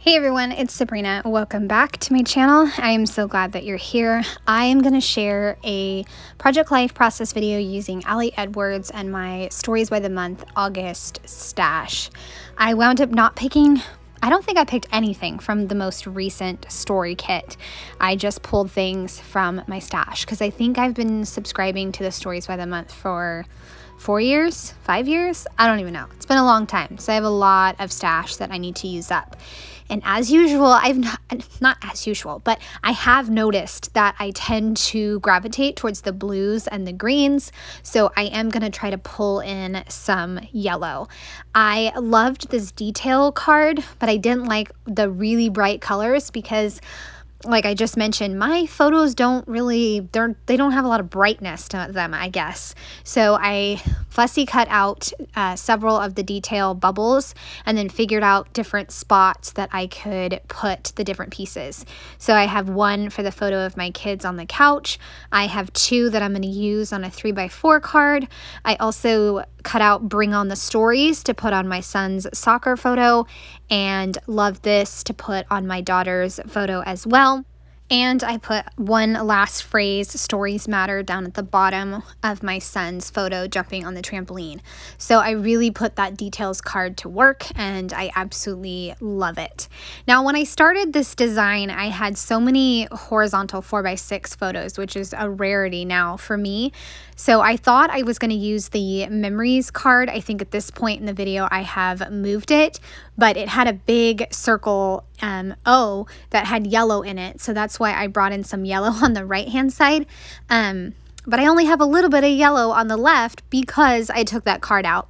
Hey everyone, it's Sabrina. Welcome back to my channel. I am so glad that you're here. I am going to share a Project Life process video using Ali Edwards and my Stories by the Month August stash. I wound up not picking, I don't think I picked anything from the most recent story kit. I just pulled things from my stash because I think I've been subscribing to the Stories by the Month for 4 years, 5 years? I don't even know. It's been a long time. So I have a lot of stash that I need to use up. And as usual, not as usual, but I have noticed that I tend to gravitate towards the blues and the greens. So I am going to try to pull in some yellow. I loved this detail card, but I didn't like the really bright colors because, like I just mentioned, my photos don't really, they don't have a lot of brightness to them, I guess. So I fussy cut out several of the detail bubbles and then figured out different spots that I could put the different pieces. So I have one for the photo of my kids on the couch. I have two that I'm going to use on a 3x4 card. I also cut out Bring On the Stories to put on my son's soccer photo, and love this to put on my daughter's photo as well. And I put one last phrase, Stories Matter, down at the bottom of my son's photo jumping on the trampoline. So I really put that details card to work and I absolutely love it. Now, when I started this design, I had so many horizontal 4x6 photos, which is a rarity now for me. So I thought I was going to use the memories card. I think at this point in the video, I have moved it, but it had a big circle O that had yellow in it. So that's why I brought in some yellow on the right-hand side. But I only have a little bit of yellow on the left because I took that card out.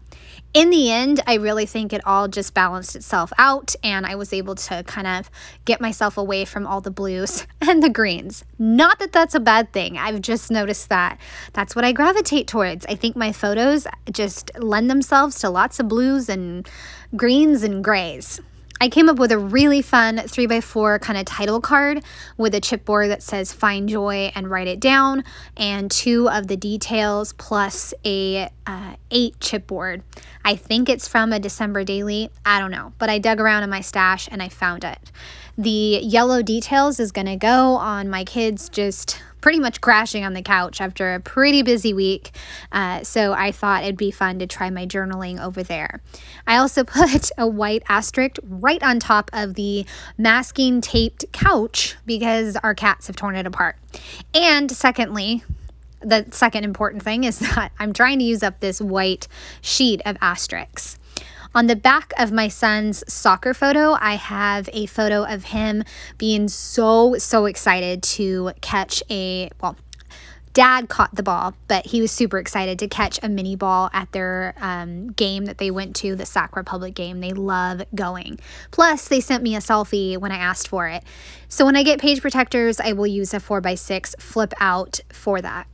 In the end, I really think it all just balanced itself out and I was able to kind of get myself away from all the blues and the greens. Not that that's a bad thing. I've just noticed that that's what I gravitate towards. I think my photos just lend themselves to lots of blues and greens and grays. I came up with a really fun 3x4 kind of title card with a chipboard that says Find Joy and Write It Down, and two of the details plus a 8 chipboard. I think it's from a December daily. I don't know, but I dug around in my stash and I found it. The yellow details is going to go on my kids just pretty much crashing on the couch after a pretty busy week. So I thought it'd be fun to try my journaling over there. I also put a white asterisk right on top of the masking taped couch because our cats have torn it apart. And secondly, the second important thing is that I'm trying to use up this white sheet of asterisks. On the back of my son's soccer photo, I have a photo of him being so excited to catch Dad caught the ball, but he was super excited to catch a mini ball at their game that they went to, the Sac Republic game. They love going. Plus, they sent me a selfie when I asked for it. So when I get page protectors, I will use a 4x6 flip out for that.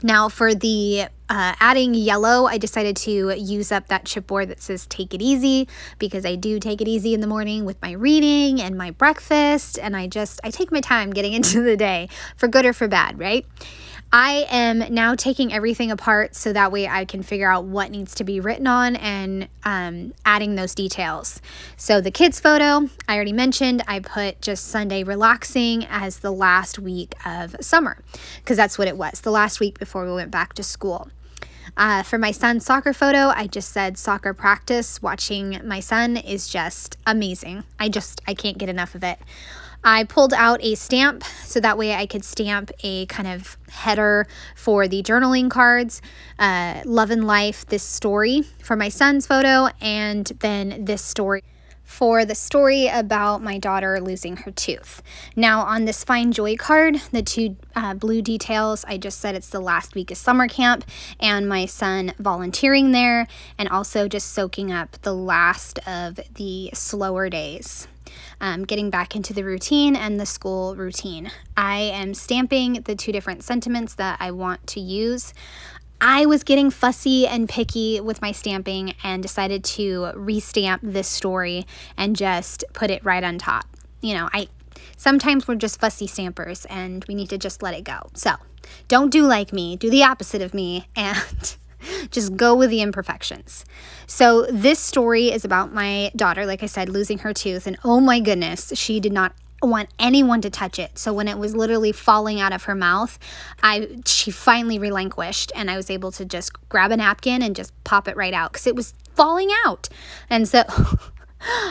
Now for the adding yellow, I decided to use up that chipboard that says Take It Easy because I do take it easy in the morning with my reading and my breakfast, and I take my time getting into the day for good or for bad, right? I am now taking everything apart so that way I can figure out what needs to be written on and adding those details. So the kids photo, I already mentioned, I put just Sunday relaxing as the last week of summer because that's what it was, the last week before we went back to school. For my son's soccer photo, I just said soccer practice. Watching my son is just amazing. I can't get enough of it. I pulled out a stamp so that way I could stamp a kind of header for the journaling cards, Love and Life, this story for my son's photo, and then this story for the story about my daughter losing her tooth. Now on this Find Joy card, the two blue details, I just said it's the last week of summer camp and my son volunteering there and also just soaking up the last of the slower days. Getting back into the routine and the school routine. I am stamping the two different sentiments that I want to use. I was getting fussy and picky with my stamping and decided to restamp this story and just put it right on top. You know, sometimes we're just fussy stampers and we need to just let it go. So don't do like me, do the opposite of me and Just go with the imperfections. So this story is about my daughter, like I said, losing her tooth. And oh my goodness, she did not want anyone to touch it. So when it was literally falling out of her mouth, she finally relinquished, and I was able to just grab a napkin and just pop it right out because it was falling out. And so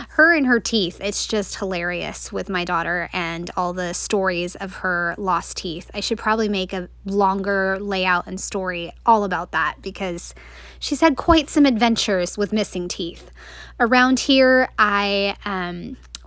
her and her teeth, it's just hilarious with my daughter and all the stories of her lost teeth. I should probably make a longer layout and story all about that because she's had quite some adventures with missing teeth. Around here, I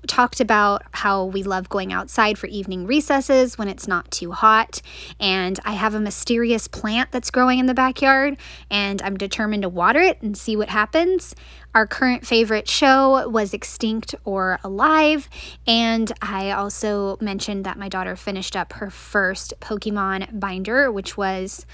talked about how we love going outside for evening recesses when it's not too hot, and I have a mysterious plant that's growing in the backyard, and I'm determined to water it and see what happens. Our current favorite show was Extinct or Alive, and I also mentioned that my daughter finished up her first Pokemon binder, which was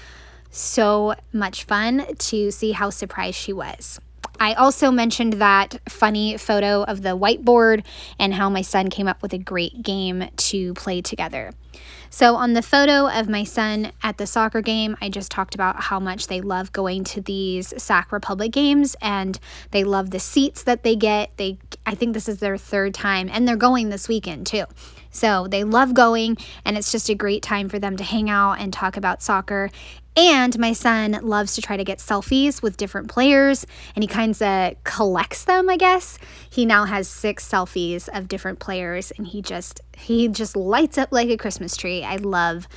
so much fun to see how surprised she was. I also mentioned that funny photo of the whiteboard and how my son came up with a great game to play together. So on the photo of my son at the soccer game, I just talked about how much they love going to these Sac Republic games, and they love the seats that they get. I think this is their third time, and they're going this weekend too. So they love going, and it's just a great time for them to hang out and talk about soccer. And my son loves to try to get selfies with different players, and he kind of collects them, I guess. He now has 6 selfies of different players, and he just lights up like a Christmas tree. I love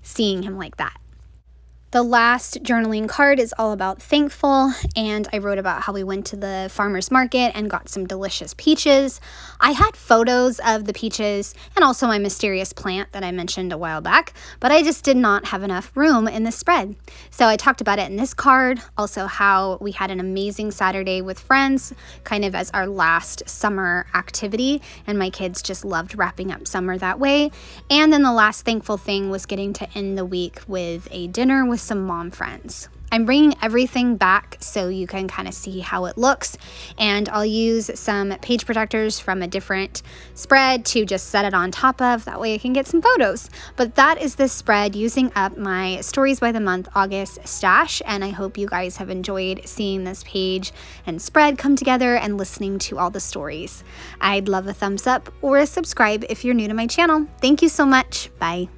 seeing him like that. The last journaling card is all about thankful, and I wrote about how we went to the farmer's market and got some delicious peaches. I had photos of the peaches and also my mysterious plant that I mentioned a while back, but I just did not have enough room in the spread. So I talked about it in this card, also how we had an amazing Saturday with friends, kind of as our last summer activity, and my kids just loved wrapping up summer that way. And then the last thankful thing was getting to end the week with a dinner with some mom friends. I'm bringing everything back so you can kind of see how it looks, and I'll use some page protectors from a different spread to just set it on top of. That way I can get some photos. But that is this spread using up my Stories by the Month August stash, and I hope you guys have enjoyed seeing this page and spread come together and listening to all the stories. I'd love a thumbs up or a subscribe if you're new to my channel. Thank you so much. Bye.